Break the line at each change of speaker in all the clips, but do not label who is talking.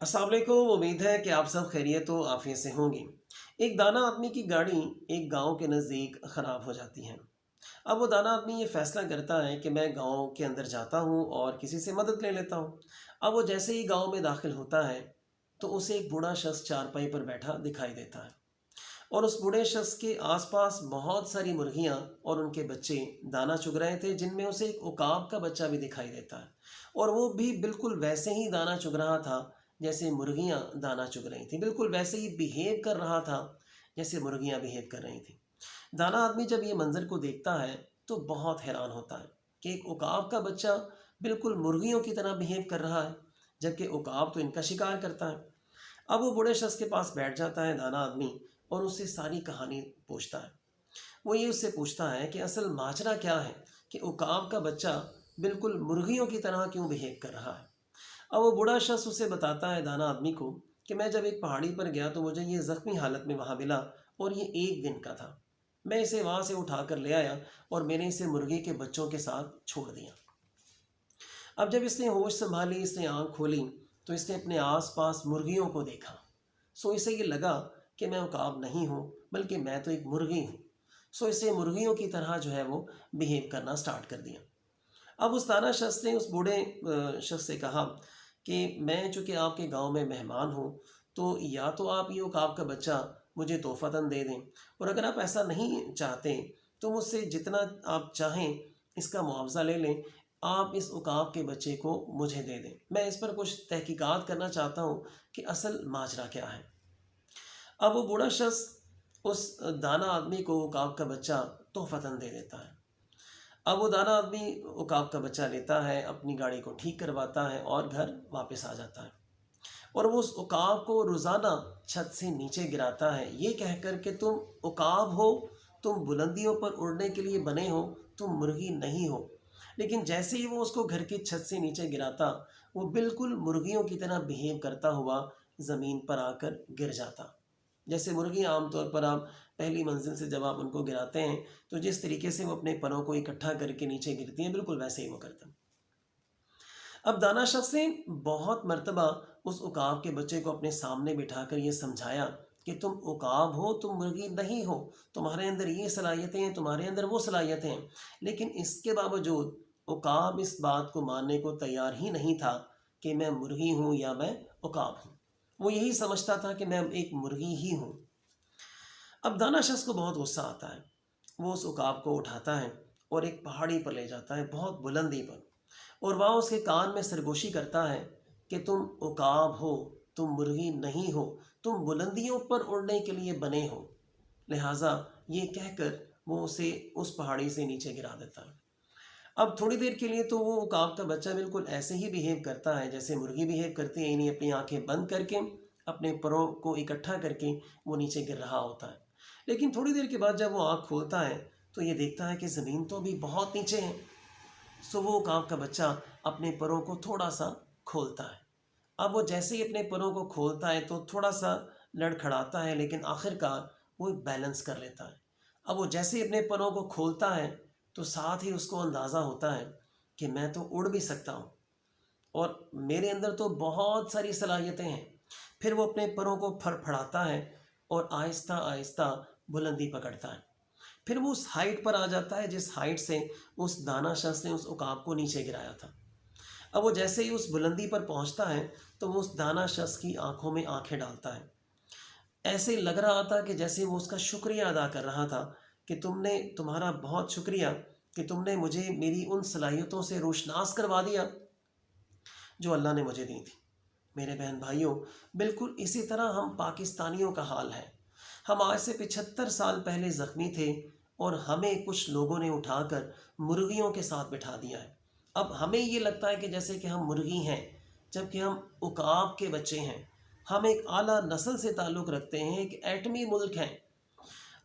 अस्सलाम वालेकुम। उम्मीद है कि आप सब खैरियत व आफियत से होंगे। एक दाना आदमी की गाड़ी एक गांव के नज़दीक ख़राब हो जाती है। अब वो दाना आदमी ये फैसला करता है कि मैं गांव के अंदर जाता हूँ और किसी से मदद ले लेता हूँ। अब वो जैसे ही गांव में दाखिल होता है तो उसे एक बूढ़ा शख्स चारपाई पर बैठा दिखाई देता है और उस बूढ़े शख्स के आसपास बहुत सारी मुर्गियाँ और उनके बच्चे दाना चुग रहे थे, जिनमें उसे एक उकाब का बच्चा भी दिखाई देता है और वो भी बिल्कुल वैसे ही दाना चुग रहा था जैसे मुर्गियाँ दाना चुग रही थी। बिल्कुल वैसे ही बिहेव कर रहा था जैसे मुर्गियाँ बिहेव कर रही थी। दाना आदमी जब ये मंजर को देखता है तो बहुत हैरान होता है कि एक उकाब का बच्चा बिल्कुल मुर्गियों की तरह बिहेव कर रहा है, जबकि उकाब तो इनका शिकार करता है। अब वो बूढ़े शख्स के पास बैठ जाता है दाना आदमी और उससे सारी कहानी पूछता है। वो ये उससे पूछता है कि असल माजरा क्या है कि उकाब का बच्चा बिल्कुल मुर्गियों की तरह क्यों बिहेव कर रहा है। अब वो बूढ़ा शख्स उसे बताता है दाना आदमी को कि मैं जब एक पहाड़ी पर गया तो मुझे ये ज़ख्मी हालत में वहाँ मिला और ये एक दिन का था। मैं इसे वहाँ से उठा कर ले आया और मैंने इसे मुर्गी के बच्चों के साथ छोड़ दिया। अब जब इसने होश संभाली, इसने आँख खोली, तो इसने अपने आसपास मुर्गियों को देखा। सो इसे ये लगा कि मैं उकाब नहीं हूँ, बल्कि मैं तो एक मुर्गी हूँ। सो इसे मुर्गियों की तरह जो है वो बिहेव करना स्टार्ट कर दिया। अब उस दाना शख्स ने उस बूढ़े शख्स से कहा कि मैं चूँकि आपके गांव में मेहमान हूँ, तो या तो आप ये उकाब का बच्चा मुझे तोहफ़तन दे दें, और अगर आप ऐसा नहीं चाहते तो मुझसे जितना आप चाहें इसका मुआवजा ले लें। आप इस उकाब के बच्चे को मुझे दे दें, मैं इस पर कुछ तहकीकात करना चाहता हूँ कि असल माजरा क्या है। अब वो बूढ़ा शख्स उस दाना आदमी को उकाब का बच्चा तोहफ़तन दे देता है। अब वो दाना आदमी उकाब का बच्चा लेता है, अपनी गाड़ी को ठीक करवाता है और घर वापस आ जाता है और वो उस उकाब को रोज़ाना छत से नीचे गिराता है, ये कहकर कि तुम उकाब हो, तुम बुलंदियों पर उड़ने के लिए बने हो, तुम मुर्गी नहीं हो। लेकिन जैसे ही वो उसको घर की छत से नीचे गिराता, वो बिल्कुल मुर्गियों की तरह बिहेव करता हुआ ज़मीन पर आकर गिर जाता। जैसे मुर्गी आमतौर पर आप पहली मंजिल से जब आप उनको गिराते हैं तो जिस तरीके से वो अपने परों को इकट्ठा करके नीचे गिरती हैं, बिल्कुल वैसे ही वो करता। अब दाना शख्स ने बहुत मर्तबा उस उकाब के बच्चे को अपने सामने बिठाकर ये समझाया कि तुम उकाब हो, तुम मुर्गी नहीं हो, तुम्हारे अंदर ये सलाहियतें हैं, तुम्हारे अंदर वो सलाहियतें हैं। लेकिन इसके बावजूद उकाब इस बात को मानने को तैयार ही नहीं था कि मैं मुर्गी हूँ या मैं उकाब हूँ। वो यही समझता था कि मैं एक मुर्गी ही हूँ। अब दाना शख्स को बहुत गुस्सा आता है। वो उस उकाब को उठाता है और एक पहाड़ी पर ले जाता है, बहुत बुलंदी पर, और वहाँ उसके कान में सरगोशी करता है कि तुम उकाब हो, तुम मुर्गी नहीं हो, तुम बुलंदियों पर उड़ने के लिए बने हो। लिहाजा ये कहकर वो उसे उस पहाड़ी से नीचे गिरा देता है। अब थोड़ी देर के लिए तो वो उकाब का बच्चा बिल्कुल ऐसे ही बिहेव करता है जैसे मुर्गी बिहेव करती है, यानी अपनी आंखें बंद करके, अपने परों को इकट्ठा करके वो नीचे गिर रहा होता है। लेकिन थोड़ी देर के बाद जब वो आँख खोलता है तो ये देखता है कि ज़मीन तो अभी बहुत नीचे है। सो वो उकाब का बच्चा अपने परों को थोड़ा सा खोलता है। अब वो जैसे ही अपने परों को खोलता है तो थोड़ा सा लड़खड़ाता है, लेकिन आखिरकार वो बैलेंस कर लेता है। अब वो जैसे ही अपने परों को खोलता है तो साथ ही उसको अंदाज़ा होता है कि मैं तो उड़ भी सकता हूँ और मेरे अंदर तो बहुत सारी सलाहियतें हैं। फिर वो अपने परों को फड़फड़ाता है और आहिस्ता आहिस्ता बुलंदी पकड़ता है। फिर वो उस हाइट पर आ जाता है जिस हाइट से उस दाना शख्स ने उस उकाब को नीचे गिराया था। अब वो जैसे ही उस बुलंदी पर पहुंचता है तो वो उस दाना शख्स की आंखों में आंखें डालता है। ऐसे लग रहा था कि जैसे वो उसका शुक्रिया अदा कर रहा था कि तुम्हारा बहुत शुक्रिया कि तुमने मुझे मेरी उन सलाहियतों से रोशनास करवा दिया जो अल्लाह ने मुझे दी थी। मेरे बहन भाइयों, बिल्कुल इसी तरह हम पाकिस्तानियों का हाल है। हम आज से 75 साल पहले ज़ख्मी थे और हमें कुछ लोगों ने उठाकर मुर्गियों के साथ बिठा दिया है। अब हमें ये लगता है कि जैसे कि हम मुर्गी हैं, जबकि हम उकाब के बच्चे हैं। हम एक आला नस्ल से ताल्लुक़ रखते हैं, एक एटमी मुल्क हैं।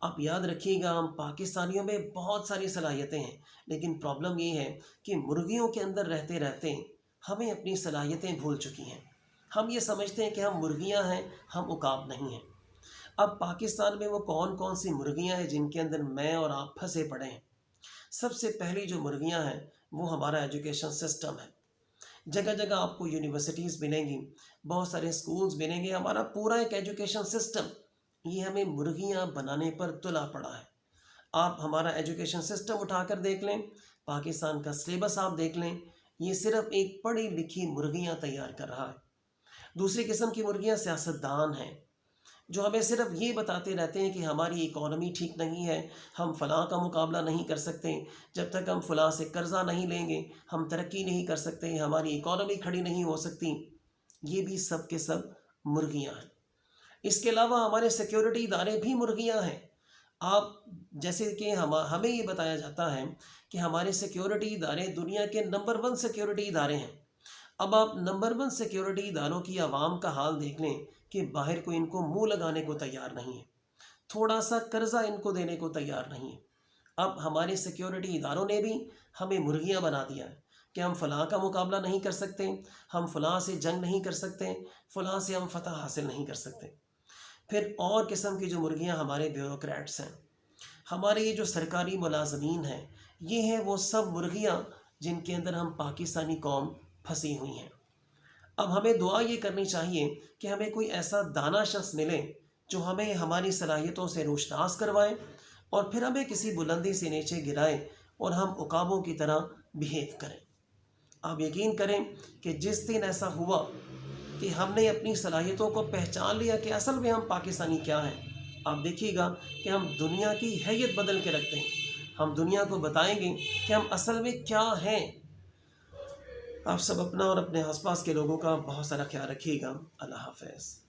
आप याद रखिएगा, हम पाकिस्तानियों में बहुत सारी सलाहियतें हैं, लेकिन प्रॉब्लम ये है कि मुर्गियों के अंदर रहते रहते हमें अपनी सलाहियतें भूल चुकी हैं। हम ये समझते हैं कि हम मुर्गियां हैं, हम उकाब नहीं हैं। अब पाकिस्तान में वो कौन कौन सी मुर्गियां हैं जिनके अंदर मैं और आप फंसे पड़े हैं। सबसे पहली जो मुर्गियां हैं वो हमारा एजुकेशन सिस्टम है। जगह जगह आपको यूनिवर्सिटीज़ मिलेंगी, बहुत सारे स्कूल्स मिलेंगे। हमारा पूरा एक एजुकेशन सिस्टम ये हमें मुर्गियाँ बनाने पर तुला पड़ा है। आप हमारा एजुकेशन सिस्टम उठाकर देख लें, पाकिस्तान का सिलेबस आप देख लें, ये सिर्फ एक पढ़ी लिखी मुर्गियाँ तैयार कर रहा है। दूसरी किस्म की मुर्गियाँ सियासतदान हैं, जो हमें सिर्फ ये बताते रहते हैं कि हमारी इकॉनमी ठीक नहीं है, हम फ़लाँ का मुकाबला नहीं कर सकते, जब तक हम फ़लाँ से कर्ज़ा नहीं लेंगे हम तरक्की नहीं कर सकते, हमारी इकॉनमी खड़ी नहीं हो सकती। ये भी सब के सब मुर्गियाँ हैं। इसके अलावा हमारे सिक्योरिटी इदारे भी मुर्गियाँ हैं। आप जैसे कि हमें ये बताया जाता है कि हमारे सिक्योरिटी इदारे दुनिया के नंबर 1 सिक्योरिटी इदारे हैं। अब आप नंबर 1 सिक्योरिटी इदारों की आवाम का हाल देख लें कि बाहर कोई इनको मुंह लगाने को तैयार नहीं है, थोड़ा सा कर्जा इनको देने को तैयार नहीं है। अब हमारे सिक्योरिटी इदारों ने भी हमें मुर्गियां बना दिया है कि हम फ़लाँ का मुकाबला नहीं कर सकते, हम फ़लाँ से जंग नहीं कर सकते, फ़लाँ से हम फतह हासिल नहीं कर सकते। फिर और किस्म की जो मुर्गियां हमारे ब्यूरोक्रेट्स हैं, हमारे ये जो सरकारी मुलाजमीन हैं, ये हैं वो सब मुर्गियां जिनके अंदर हम पाकिस्तानी कौम फंसी हुई हैं। अब हमें दुआ ये करनी चाहिए कि हमें कोई ऐसा दाना शख्स मिले जो हमें हमारी सलाहियतों से रोशनास करवाए और फिर हमें किसी बुलंदी से नीचे गिराए और हम उकाबों की तरह बिहेव करें। आप यकीन करें कि जिस दिन ऐसा हुआ कि हमने अपनी सलाहियतों को पहचान लिया कि असल में हम पाकिस्तानी क्या हैं, आप देखिएगा कि हम दुनिया की हैयत बदल के रखते हैं। हम दुनिया को बताएंगे कि हम असल में क्या हैं। आप सब अपना और अपने आसपास के लोगों का बहुत सारा ख्याल रखिएगा। अल्लाह हाफ़िज़।